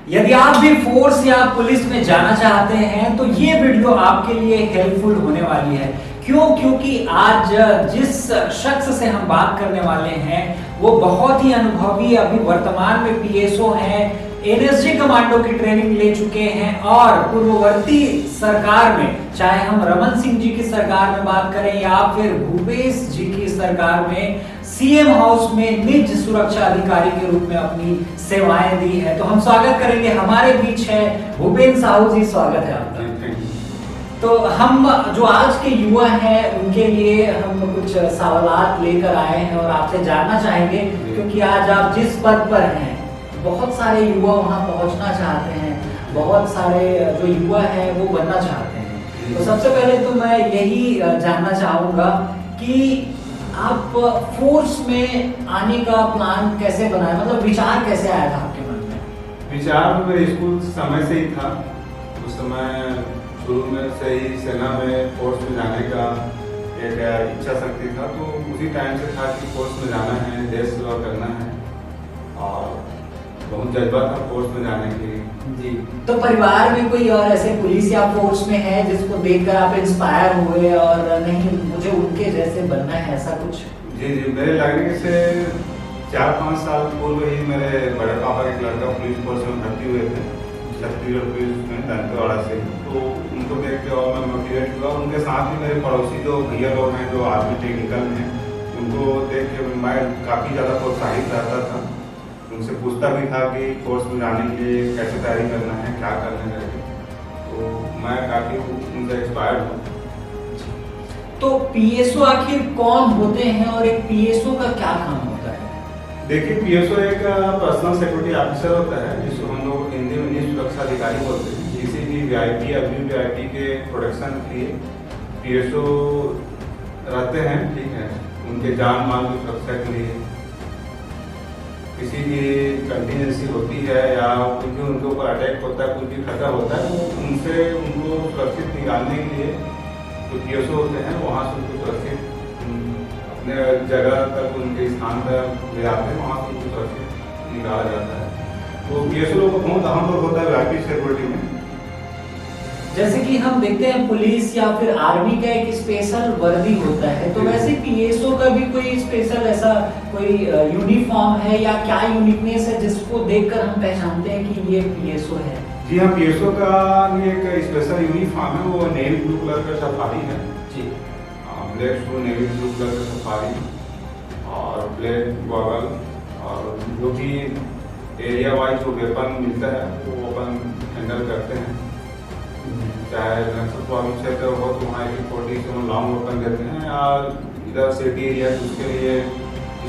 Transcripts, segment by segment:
यदि आप भी फोर्स या पुलिस में जाना चाहते हैं तो ये वीडियो आपके लिए हेल्पफुल होने वाली है। क्योंकि आज जिस शख्स से हम बात करने वाले हैं वो बहुत ही अनुभवी, अभी वर्तमान में पीएसओ हैं, एनएसजी कमांडो की ट्रेनिंग ले चुके हैं और पूर्ववर्ती सरकार में, चाहे हम रमन सिंह जी की सरकार में बात करें या फिर भूपेश जी की सरकार में, सीएम हाउस में निज सुरक्षा अधिकारी के रूप में अपनी सेवाएं दी है। तो हम स्वागत करेंगे, हमारे बीच है भूपेंद्र साहू जी, स्वागत है आपका। तो हम जो आज के युवा हैं उनके लिए हम कुछ सवालात लेकर आए हैं और आपसे जानना चाहेंगे, क्योंकि आज आप जिस पद पर हैं बहुत सारे युवा वहां पहुंचना चाहते हैं, बहुत सारे जो युवा हैं वो बनना चाहते हैं। तो सबसे पहले तो मैं यही जानना चाहूंगा कि आप फोर्स में आने का प्लान कैसे बनाया, मतलब विचार कैसे आया था आपके मन में? विचार तो मेरे स्कूल समय से ही था। उस समय शुरू में से ही सेना में फोर्स में जाने का एक इच्छा शक्ति था, तो उसी टाइम से था कि फोर्स में जाना है, देश सेवा करना है और बहुत जज्बा था फोर्स में जाने के लिए। जी, तो परिवार में कोई और ऐसे पुलिस या फोर्स में है जिसको देखकर आप इंस्पायर हुए और नहीं मुझे उनके जैसे बनना है, ऐसा कुछ? जी, मेरे लगने से 4-5 साल पूर्व ही मेरे बड़े पापा के लड़का पुलिस फोर्स में भर्ती हुए थे, छत्तीसगढ़ पुलिस में दंतेवाड़ा से। तो उनको देख के और मैं मोटिवेट हुआ। उनके साथ ही मेरे पड़ोसी जो भैया लोग हैं जो आर्मी टेक्निकल में, उनको देख के मैं काफ़ी ज़्यादा प्रोत्साहित रहता था। उनसे पूछता भी था कि फोर्स में जाने के लिए कैसे तैयारी करना है, क्या करना है। तो मैं काफ़ी उनसे इंस्पायर्ड हूँ। तो पीएसओ आखिर कौन होते हैं और एक पीएसओ का क्या काम होता है? देखिए, पीएसओ एक पर्सनल सिक्योरिटी ऑफिसर होता है, जिसको हम लोग हिंदी में निजी सुरक्षा अधिकारी बोलते हैं। किसी भी वीआईपी या वीवीआईपी के प्रोटेक्शन के लिए पीएसओ रहते हैं, ठीक है। उनके जान माल की सुरक्षा के लिए किसी भी कंटिजेंसी होती है या कुछ भी उनके ऊपर अटैक होता है, कुछ भी खतरा होता है, तो उनसे उनको सुरक्षित निकालने के लिए जो पीएसओ होते हैं वहाँ से उनको सुरक्षित अपने जगह तक, उनके स्थान तक ले जाते हैं, वहाँ से उनको सुरक्षित निकाला जाता है। तो पीएसओ लोग का बहुत अहम रोल होता है वीआईपी सिक्योरिटी में। जैसे कि हम देखते हैं पुलिस या फिर आर्मी का एक स्पेशल वर्दी होता है, तो वैसे पीएसओ का भी कोई स्पेशल ऐसा कोई यूनिफॉर्म है या क्या यूनिकनेस है जिसको देखकर हम पहचानते हैं कि ये पीएसओ है? जी हाँ, पीएसओ का ये एक स्पेशल यूनिफॉर्म है, वो नेवी ब्लू कलर का सफारी है जी। Black shoe, navy blue colour का सफारी और ब्लैक गॉगल, और जो भी एरिया वाइज जो वेपन मिलता है वो अपन हैंडल करते हैं। चाहे नक्सल प्रभावित क्षेत्र हो तो वहाँ AK-47 से लॉन्ग वेपन देते हैं, या इधर सिटी एरिया उसके लिए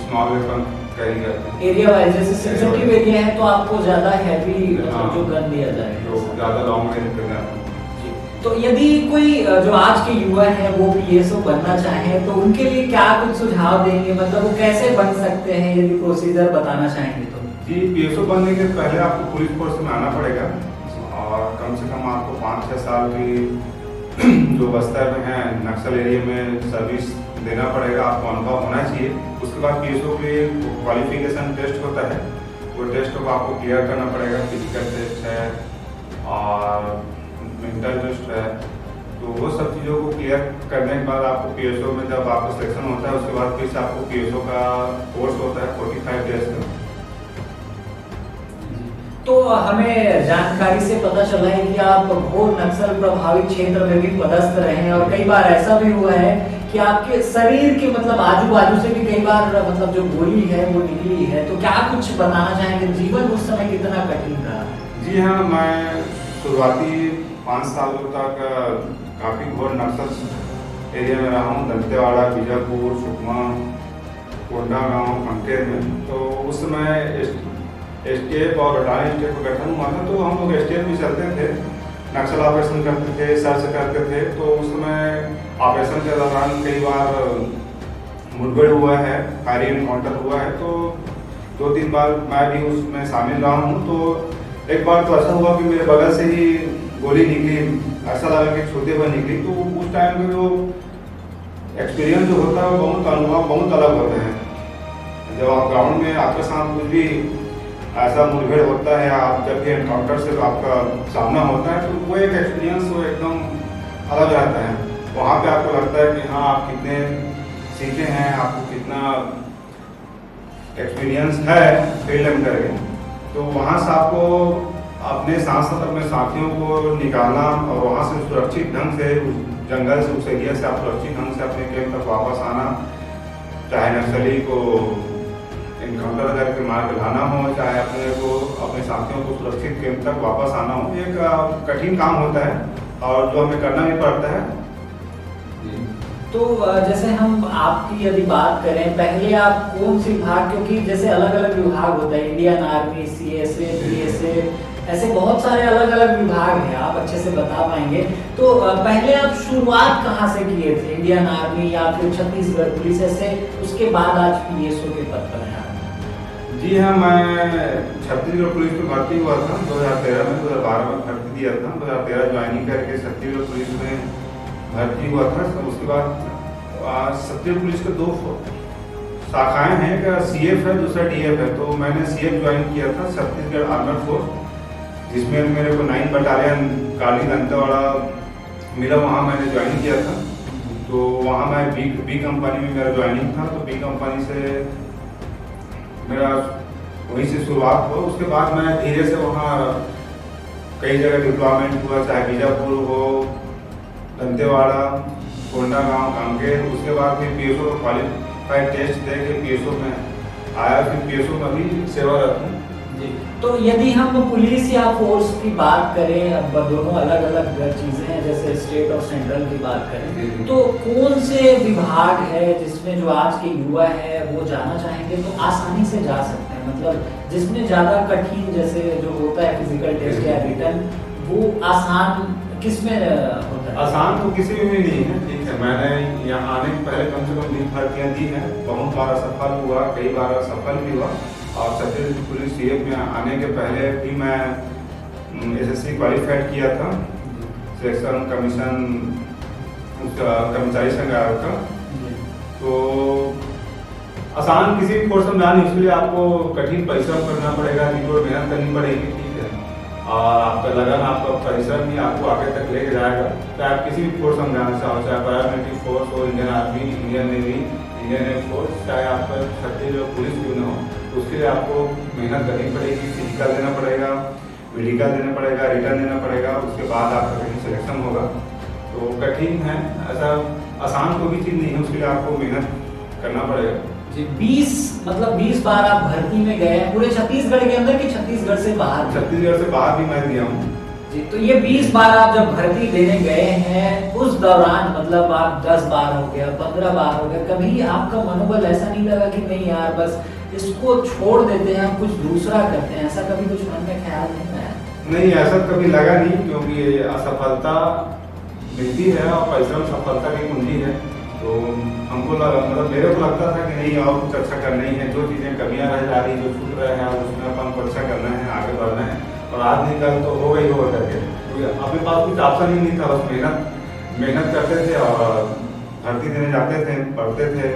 स्मॉल वेपन कैरी करते हैं। एरिया वाइज जैसे सेंसिटिव एरिया है तो आपको ज्यादा हैवी जो गन दिया जाएगा, तो ज़्यादा लॉन्ग रेंज करना है। तो यदि कोई जो आज के युवा है वो पीएसओ बनना चाहे तो उनके लिए क्या कुछ सुझाव देंगे, मतलब वो कैसे बन सकते हैं, यदि प्रोसीजर बताना चाहेंगे तो? जी, पीएसओ बनने के पहले आपको पुलिस फोर्स में आना पड़ेगा और कम से कम आपको 5-6 साल की जो बस्तर में है नक्सल एरिया में सर्विस देना पड़ेगा, आपको अनुभव होना चाहिए। उसके बाद पीएसओ के क्वालिफिकेशन टेस्ट होता है, वो टेस्ट को आपको क्लियर करना पड़ेगा। फिजिकल टेस्ट है और मेंटल टेस्ट है, तो वो सब चीज़ों को क्लियर करने के बाद आपको पीएसओ में जब आपको सिलेक्शन होता है उसके बाद फिर से आपको पीएसओ का कोर्स होता है 45 डेज का। तो हमें जानकारी से पता चला है कि आप घोर नक्सल प्रभावित क्षेत्र में भी पदस्थ रहे हैं और कई बार ऐसा भी हुआ है कि आपके शरीर के मतलब आजू बाजू से भी कई बार मतलब जो गोली है वो निकली है, तो क्या कुछ बताना चाहेंगे, जीवन उस समय कितना कठिन रहा? जी हाँ, मैं शुरुआती 5 सालों तक काफ़ी घोर नक्सल एरिया में रहा हूँ, दंतेवाड़ा, बीजापुर, सुकमा, कोंडा गाँव, कंकेर में। तो उस समय एसटीएफ और बटालियन स्टेट का गठन हुआ था, तो हम लोग एसटीएफ भी चलते थे, नक्सल ऑपरेशन करते थे, सर्च करते थे। तो उस समय ऑपरेशन के दौरान कई बार मुठभेड़ हुआ है, फायरिंग एनकाउंटर हुआ है, तो 2-3 बार मैं भी उसमें शामिल रहा हूँ। तो एक बार तो ऐसा हुआ कि मेरे बगल से ही गोली निकली, ऐसा लगा कि छूते हुए निकली। तो उस टाइम में जो एक्सपीरियंस जो होता है, बहुत अनुभव बहुत अलग होता है। जब आप ग्राउंड में आपके साथ कुछ भी ऐसा मुठभेड़ होता है, आप जब भी एनकाउंटर से आपका सामना होता है, तो वो एक एक्सपीरियंस वो एकदम अलग रहता है। वहाँ पे आपको लगता है कि हाँ, आप कितने सीखे हैं, आपको कितना एक्सपीरियंस है फील्ड में करके। तो वहाँ से आपको अपने साथ साथ अपने साथियों को निकालना और वहाँ से सुरक्षित ढंग से उस जंगल से, उस एरिया से आप सुरक्षित ढंग से अपने कैंप तक वापस आना, चाहे नक्सली को इनकाउंटर करके मार के लाना हो, चाहे अपने को अपने साथियों को सुरक्षित कैंप तक वापस आना हो, एक कठिन काम होता है और जो हमें करना भी पड़ता है। तो जैसे हम आपकी यदि बात करें, पहले आप कौन सी विभाग, क्योंकि जैसे अलग अलग विभाग होता है, इंडियन आर्मी, CSA, BSA, ऐसे बहुत सारे अलग अलग विभाग हैं, आप अच्छे से बता पाएंगे। तो पहले आप शुरुआत कहाँ से किए थे, इंडियन आर्मी या फिर छत्तीसगढ़ पुलिस ऐसे, उसके बाद आज PSO के पद पर हैं? जी हाँ, मैं छत्तीसगढ़ पुलिस में भर्ती हुआ था 2013 में, 2012 में भर्ती दिया था, 2013 ज्वाइनिंग करके छत्तीसगढ़ पुलिस में भर्ती हुआ था। उसके बाद छत्तीसगढ़ पुलिस के 2 शाखाएं हैं, एक CF है, दूसरा DF है। तो मैंने CF ज्वाइन किया था, छत्तीसगढ़ आर्मड फोर्स, जिसमें मेरे को 9 बटालियन काली दंतेवाड़ा मिला, वहाँ मैंने ज्वाइन किया था। तो वहाँ मैं बी कंपनी में मेरा ज्वाइनिंग था। तो बी कंपनी से मेरा वहीं से शुरुआत हुआ। उसके बाद मैं धीरे से वहाँ कई जगह डिप्लॉयमेंट हुआ, चाहे बीजापुर हो, दंतेवाड़ा, कोंडागांव, कांकेर। उसके बाद फिर PSO का क्वालिफाइड टेस्ट दे के PSO में आया, फिर PSO में भी सेवारत हूँ। तो यदि हम पुलिस या फोर्स की बात करें, अब दोनों अलग अलग चीज़ें हैं, जैसे स्टेट और सेंट्रल की बात करें, तो कौन से विभाग है जिसमें जो आज के युवा है वो जाना चाहेंगे तो आसानी से जा सकते हैं, मतलब जिसमें ज़्यादा कठिन जैसे जो होता है फिजिकल टेस्ट या रिटर्न, वो आसान किसमें होता है? आसान तो किसी में भी नहीं है, ठीक है। मैंने यहाँ आने से पहले कम से कम 20 भर्तियाँ दी हैं, बहुत बार असफल हुआ, कई बार असफल भी हुआ। और छत्तीसगढ़ पुलिस CF में आने के पहले भी मैं SSC क्वालिफाइड किया था, सिलेक्शन कमीशन उसका कर्मचारी संघ आयोग का। तो आसान किसी भी कोर्स में नहीं, उसके लिए आपको कठिन परिश्रम करना पड़ेगा, निचोड़ मेहनत करनी पड़ेगी, ठीक है। और आपका लगन, आपका परिश्रम ही आपको आगे तक लेके जाएगा। चाहे आप किसी भी फोर्स में जाना चाहो, चाहे पैरामिलिट्री फोर्स हो, Indian army, Indian navy, Indian air force, चाहे आपका छत्तीसगढ़ पुलिस क्यों न हो, उसके लिए आपको मेहनत करनी पड़ेगी, फिजिकल देना पड़ेगा, मेडिकल देना पड़ेगा, रिटर्न देना पड़ेगा, उसके बाद आपका कहीं सिलेक्शन होगा। तो कठिन है, ऐसा आसान कोई भी चीज़ नहीं है, उसके लिए आपको मेहनत करना पड़ेगा। जी, 20 बार आप भर्ती में गए हैं, पूरे छत्तीसगढ़ के अंदर कि छत्तीसगढ़ से बाहर? छत्तीसगढ़ से बाहर भी मैं दिया हूँ जी। तो ये 20 बार आप जब भर्ती देने गए हैं, उस दौरान मतलब आप 10 बार हो गया, 15 बार हो गया, कभी आपका मनोबल ऐसा नहीं लगा कि नहीं यार बस इसको छोड़ देते हैं, हम कुछ दूसरा करते हैं, ऐसा कभी कुछ मन में ख्याल नहीं आया? नहीं, ऐसा कभी लगा नहीं, क्योंकि असफलता मिलती है और परिश्रम सफलता की कुंजी है। तो हमको मतलब मेरे को लगता था कि नहीं, और कुछ अच्छा करना ही है, जो चीज़ें कमियां रह जा रही, जो छूट रहे हैं, उसमें अपन को अच्छा करना है, आगे बढ़ना है। और आज नहीं कल तो हो गई होगा करके, तो अपने पास कुछ ऑप्शन ही नहीं था, बस मेहनत करते थे और भर्ती देने जाते थे, पढ़ते थे।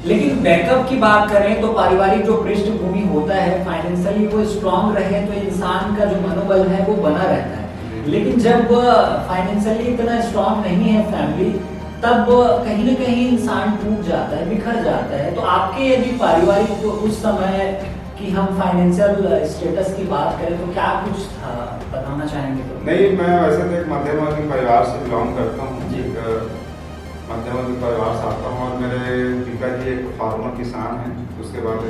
लेकिन बैकअप की बात करें तो पारिवारिक जो पृष्ठभूमि होता है, फाइनेंशियली वो स्ट्रांग रहे तो इंसान का जो मनोबल है वो बना रहता है। लेकिन जब फाइनेंशियली इतना स्ट्रांग नहीं है फैमिली, तब कहीं ना कहीं इंसान टूट जाता है, बिखर जाता है। तो आपके यदि पारिवारिक तो उस समय कि हम फाइनेंशियल स्टेटस की बात करें तो क्या कुछ था, बताना चाहेंगे? तो नहीं, मैं वैसे तो एक मध्यवर्गीय परिवार से बिलोंग करता हूँ, एक मध्यवर्गीय परिवार से आता हूँ। और मेरे पिताजी एक फार्मर किसान हैं, उसके बाद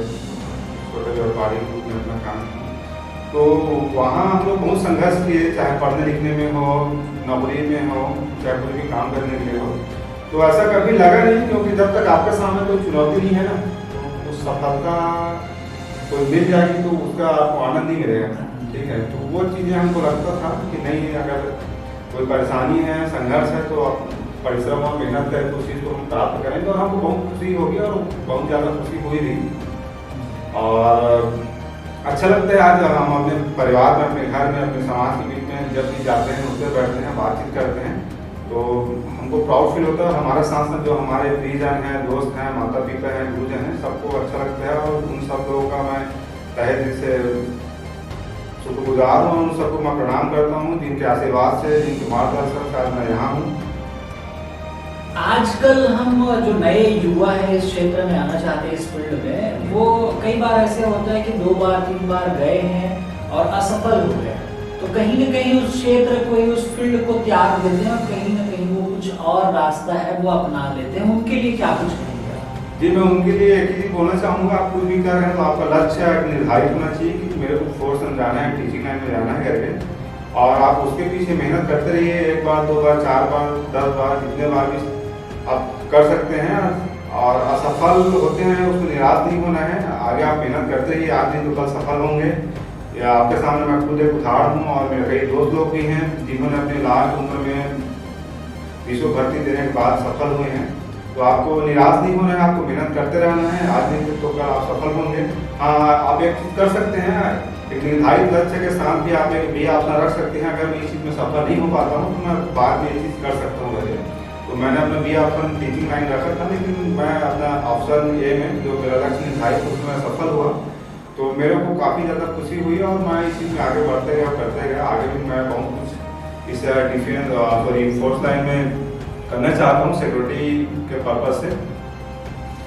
छोटे व्यापारी रूप में अपना काम किया। तो वहाँ हम लोग बहुत संघर्ष किए, चाहे पढ़ने लिखने में हो, नौकरी में हो, चाहे कोई भी काम करने के लिए हो। तो ऐसा कभी लगा नहीं, क्योंकि जब तक आपके सामने कोई चुनौती नहीं है ना, तो उस सफलता कोई मिल जाएगी तो उसका आपको आनंद ही मिलेगा, ठीक है। तो वो चीज़ें हमको लगता था कि नहीं, अगर कोई परेशानी है, संघर्ष है, तो आप परिश्रम और मेहनत करें तो उस चीज़ को हम प्राप्त करेंगे। और हमको बहुत खुशी होगी और बहुत ज़्यादा खुशी हुई भी। और अच्छा लगता है आज हम अपने परिवार में, अपने घर में, अपने समाज के बीच में जब भी जाते हैं, उनसे बैठते हैं, बातचीत करते हैं, तो हमको प्राउड फील होता है। हमारे साथ साथ जो हमारे प्रियजन हैं, दोस्त हैं, माता पिता हैं, गुरुजन हैं, सबको अच्छा लगता है। और उन सब लोगों का मैं तहे दिल से शुक्रगुजार हूँ। उन सबको मैं प्रणाम करता हूँ जिनके आशीर्वाद से, जिनके मार्गदर्शन से आज मैं यहाँ हूँ। आजकल हम जो नए युवा है इस क्षेत्र में आना चाहते हैं, इस फील्ड में, वो कई बार ऐसे होता है कि 2 बार 3 बार गए हैं और असफल हो गए, तो कहीं न कहीं उस क्षेत्र को, उस फील्ड को त्याग देते हैं और कहीं न कहीं वो कुछ और रास्ता है वो अपना लेते हैं। उनके लिए क्या कुछ कहेंगे आप? जी, मैं उनके लिए एक ही बोलना चाहूँगा, आप कुछ भी कर रहे हैं तो आपका लक्ष्य निर्धारित होना चाहिए कि मेरे को फोर्स में जाना है, टीचिंग लाइन में जाना है करके, और आप उसके पीछे मेहनत करते रहिए। 1 बार 2 बार 4 बार 10 बार जितने बार भी आप कर सकते हैं, और असफल होते हैं उसको निराश नहीं होना है, आगे आप मेहनत करते रहिए, आज नहीं तो कल सफल होंगे। या आपके सामने मैं खुद एक उदाहरण हूँ, और मेरे कई दोस्त लोग भी हैं जिन्होंने अपनी लास्ट उम्र में विश्व भर्ती देने के बाद सफल हुए हैं। तो आपको निराश नहीं होना है, आपको मेहनत करते रहना है, आज नहीं तो कल आप सफल होंगे। हाँ, आप एक चीज़ कर सकते हैं, एक निर्धारित लक्ष्य के साथ भी आप एक भी अपना रख सकते हैं। अगर मैं इस चीज़ में सफल नहीं हो पाता हूँ तो मैं बाद में ये चीज़ कर सकता हूँ वैसे। तो मैंने अपना बी ऑप्शन टीचिंग लाइन रखा था, लेकिन मैं अपना ऑप्शन ए में जो मेरा लक्ष्य निर्धारित उसमें मैं सफल हुआ, तो मेरे को काफ़ी ज़्यादा खुशी हुई और मैं इस चीज़ में आगे बढ़ते गया करते गया। आगे भी मैं बहुत कुछ इस डिफेंस फोर्स लाइन में करना चाहता हूँ सिक्योरिटी के पर्पज से।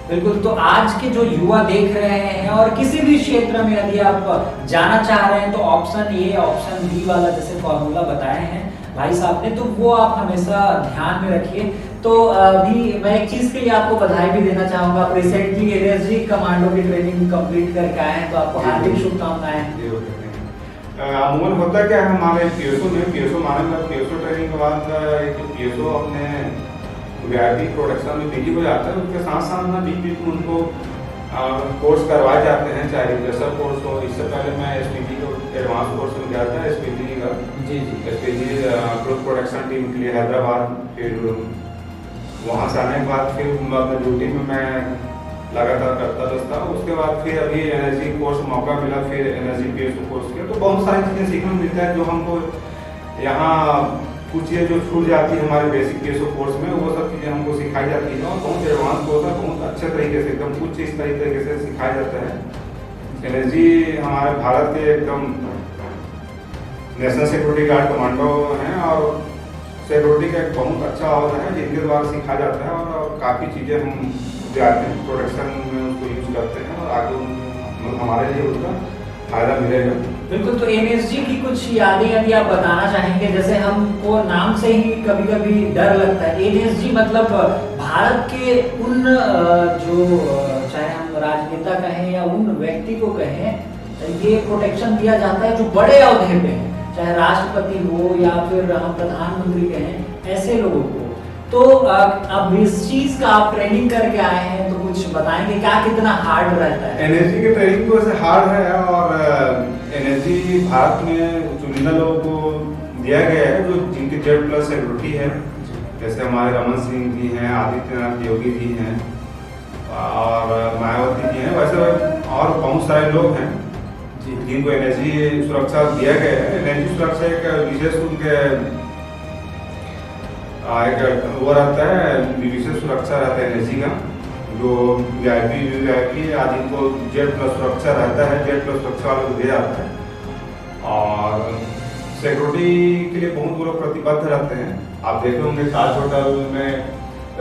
बिल्कुल, तो आज के जो युवा देख रहे हैं और किसी भी क्षेत्र में यदि आप जाना चाह रहे हैं तो ऑप्शन ए, ऑप्शन बी वाला जैसे फॉर्मूला बताए हैं भाई साहब ने, तो वो आप हमेशा ध्यान में रखिए। तो अभी मैं एक चीज़ के लिए आपको बधाई भी देना चाहूँगा, आप रिसेंटली एनएसजी कमांडो की ट्रेनिंग कंप्लीट करके आए हैं, तो आपको हार्दिक शुभकामनाएं। अमूमन होता क्या है हमारे पीएसओ में, पीएसओ माने मतलब पीएसओ ट्रेनिंग के बाद एक पीएसओ अपने वीआईपी प्रोडक्शन में बिजी हो जाता है, उसके साथ साथ में बीच बीच में उनको कोर्स करवाए जाते हैं, चाहे रिफ्रेशर कोर्स हो। इससे पहले मैं एसपीजी को एडवांस कोर्स में गया था, एसपीजी का एसपीजी ग्रुप प्रोडक्शन टीम के लिए हैदराबाद। फिर वहाँ से आने के बाद फिर अपने ड्यूटी में मैं लगातार करता था। उसके बाद फिर अभी एनर्जी कोर्स मौका मिला, फिर एनर्जी पीएसओ कोर्स किया, तो बहुत सारी चीज़ें सीखने को मिलता है जो हमको यहाँ कुछ चीज़ें जो छूट जाती है हमारे बेसिक पीएसओ कोर्स में, वो सब चीज़ें हमको सिखाई जाती है और बहुत एडवांस कोर्स है, बहुत अच्छे तरीके से एकदम कुछ इस तरीके से सिखाया जाता है। एनर्जी हमारे भारत के एकदम नेशनल सिक्योरिटी गार्ड कमांडो हैं और सिक्योरिटी का एक बहुत अच्छा अहदा है जिनके द्वारा सिखाया जाता है, और काफ़ी चीज़ें हम जाते हैं प्रोडक्शन में उसको यूज़ करते हैं और आगे हमारे लिए उसका फायदा मिलेगा। बिल्कुल, तो एनएसजी की कुछ यादें यदि आप बताना चाहेंगे, जैसे हमको नाम से ही कभी कभी डर लगता है, एनएसजी मतलब भारत के उन जो चाहे हम राजनेता कहें या उन व्यक्ति को कहें, ये प्रोटेक्शन दिया जाता है जो बड़े अहदे पे हैं, चाहे राष्ट्रपति हो या फिर हम प्रधानमंत्री कहें, ऐसे लोगों को। तो अब इस चीज का आप ट्रेनिंग करके आए हैं, तो कुछ बताएंगे क्या कितना हार्ड रहता है? एनर्जी की ट्रेनिंग तो ऐसे हार्ड है, और एनर्जी भारत में चुनिंदा लोगों को दिया गया है जो जिनकी Z+ सिक्योरिटी है, जैसे हमारे रमन सिंह जी हैं, आदित्यनाथ योगी जी हैं और मायावती जी हैं, वैसे और बहुत सारे लोग हैं जिनको एनर्जी सुरक्षा दिया गया है। एनर्जी सुरक्षा एक विशेष उनके एक वो रहता है, विशेष सुरक्षा रहता है एनर्जी का, जो वीआईपी आदि को Z+ सुरक्षा रहता है, Z+ सुरक्षा वाले को दिया जाता है। और सिक्योरिटी के लिए बहुत लोग प्रतिबद्ध रहते हैं। आप देखे होंगे ताज होटल में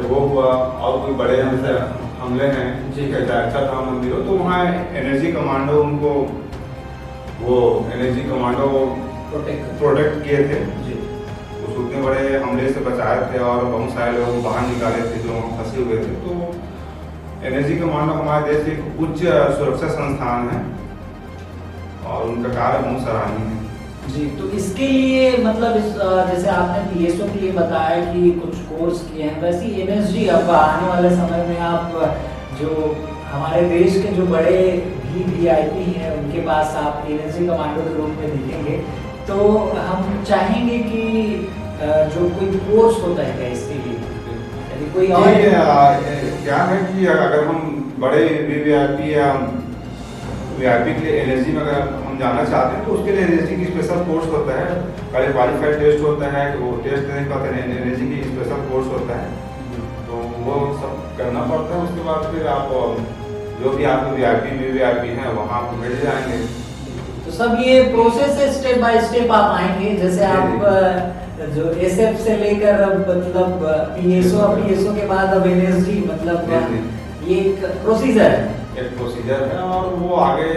वो हुआ और कोई बड़े जैसे हमले हैं अच्छा था मंदिर हो, तो वहाँ एनर्जी कमांडो उनको वो एनर्जी कमांडो प्रोटेक्ट किए थे, उतने बड़े हमले से बचाए थे और बहुत सारे लोग बाहर निकाले थे जो फंसे हुए थे। तो एनर्जी कमांडो हमारे देश एक उच्च सुरक्षा संस्थान है और उनका कार्य बहुत सराहनीय है। जी, तो इसके लिए मतलब जैसे आपने पीएसओ के लिए बताया कि कुछ कोर्स किए हैं, वैसे ही एनएसजी अब आने वाले समय में आप जो हमारे देश के जो बड़े वीआईपी हैं उनके पास आप एनएसजी कमांडो के रूप में दिखेंगे, तो हम चाहेंगे कि जो कोई कोर्स होता है क्या इसके लिए, यदि कोई और क्या है कि अगर हम बड़े वीआईपी या वीआईपी के लिए एनर्जी में अगर हम जाना चाहते हैं तो उसके लिए एनर्जी की स्पेशल कोर्स होता है, पहले क्वालिफाइड टेस्ट होता है, तो वो टेस्ट देने के बाद एनर्जी की स्पेशल कोर्स होता है, तो वो सब करना पड़ता है। उसके बाद फिर आप जो भी आपके वीआईपी वीवीआईपी हैं वहाँ आपको मिल जाएंगे। तो सब ये प्रोसेस है, स्टेप बाय स्टेप आप आएंगे। जैसे आप जो एसएफ से लेकर अब मतलब पीएसओ के बाद अब एनएसडी, मतलब ये एक प्रोसीजर है। एक प्रोसीजर है और वो आगे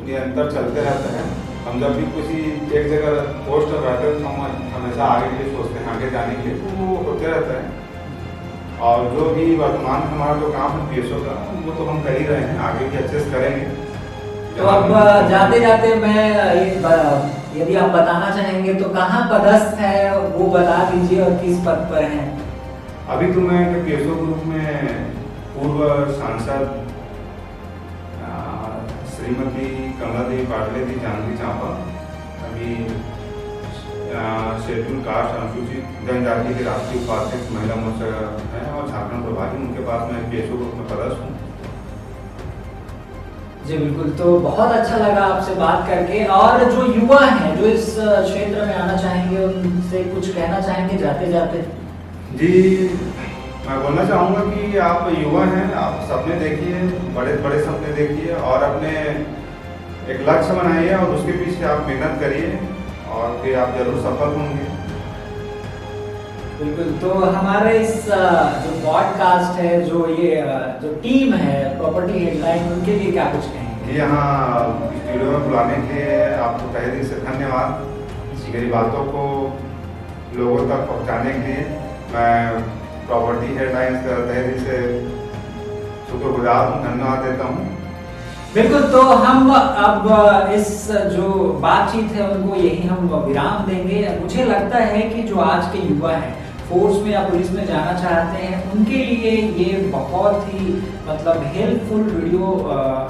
निरंतर चलते रहते हैं। हम जब भी किसी एक जगह पोस्ट पर रहते हैं तो हम हमेशा आगे के लिए सोचते हैं, आगे जाने के लिए, तो वो होते रहता है। और जो भी वर्तमान में हमारा जो काम है पीएसओ का, वो तो हम कर ही रहे हैं, आगे भी अच्छे से करेंगे। तो अब जाते जाते मैं यदि आप बताना चाहेंगे तो कहाँ पदस्थ है वो बता दीजिए और किस पद पर हैं। अभी तो मैं पीएसओ ग्रुप में पूर्व सांसद श्रीमती कमलादेवी पाटले जी जानवी चांपा, अभी शेड्यूल कास्ट अनुसूचित जनजाति के राष्ट्रीय उपाध्यक्ष महिला मोर्चा है और झारखंड प्रभारी, उनके पास मैं पीएसओ ग्रुप में पदस्थ हूँ। जी बिल्कुल, तो बहुत अच्छा लगा आपसे बात करके। और जो युवा हैं जो इस क्षेत्र में आना चाहेंगे, उनसे कुछ कहना चाहेंगे जाते जाते? जी, मैं बोलना चाहूँगा कि आप युवा हैं, आप सपने देखिए, बड़े बड़े सपने देखिए और अपने एक लक्ष्य बनाइए और उसके पीछे आप मेहनत करिए और फिर आप जरूर सफल होंगे। बिल्कुल, तो हमारे इस जो पॉडकास्ट है, जो टीम है प्रॉपर्टी हेडलाइन, उनके लिए क्या कुछ कहेंगे? यहाँ स्टूडियो में बुलाने के लिए आपको तहे दिल से धन्यवाद। मेरी बातों को लोगों तक पहुँचाने के लिए मैं प्रॉपर्टी हेडलाइंस का तहे दिल से शुक्रगुजार हूँ, धन्यवाद देता हूँ। बिल्कुल, तो हम अब इस जो बातचीत है उनको यही हम विराम देंगे। मुझे लगता है कि जो आज के युवा हैं, फोर्स में या पुलिस में जाना चाहते हैं, उनके लिए ये बहुत ही मतलब हेल्पफुल वीडियो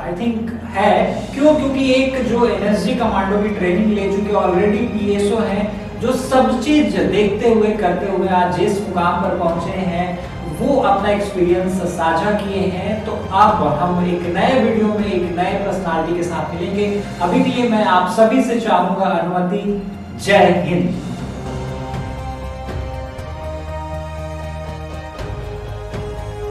आई थिंक है। क्यों? क्योंकि एक जो एनएसजी कमांडो की ट्रेनिंग ले चुके ऑलरेडी पीएसओ हैं, जो सब चीज देखते हुए करते हुए आज जिस मुकाम पर पहुंचे हैं, वो अपना एक्सपीरियंस साझा किए हैं। तो अब हम एक नए वीडियो में एक नए पर्सनालिटी के साथ मिलेंगे। अभी के लिए मैं आप सभी से चाहूंगा अनुमति। जय हिंद।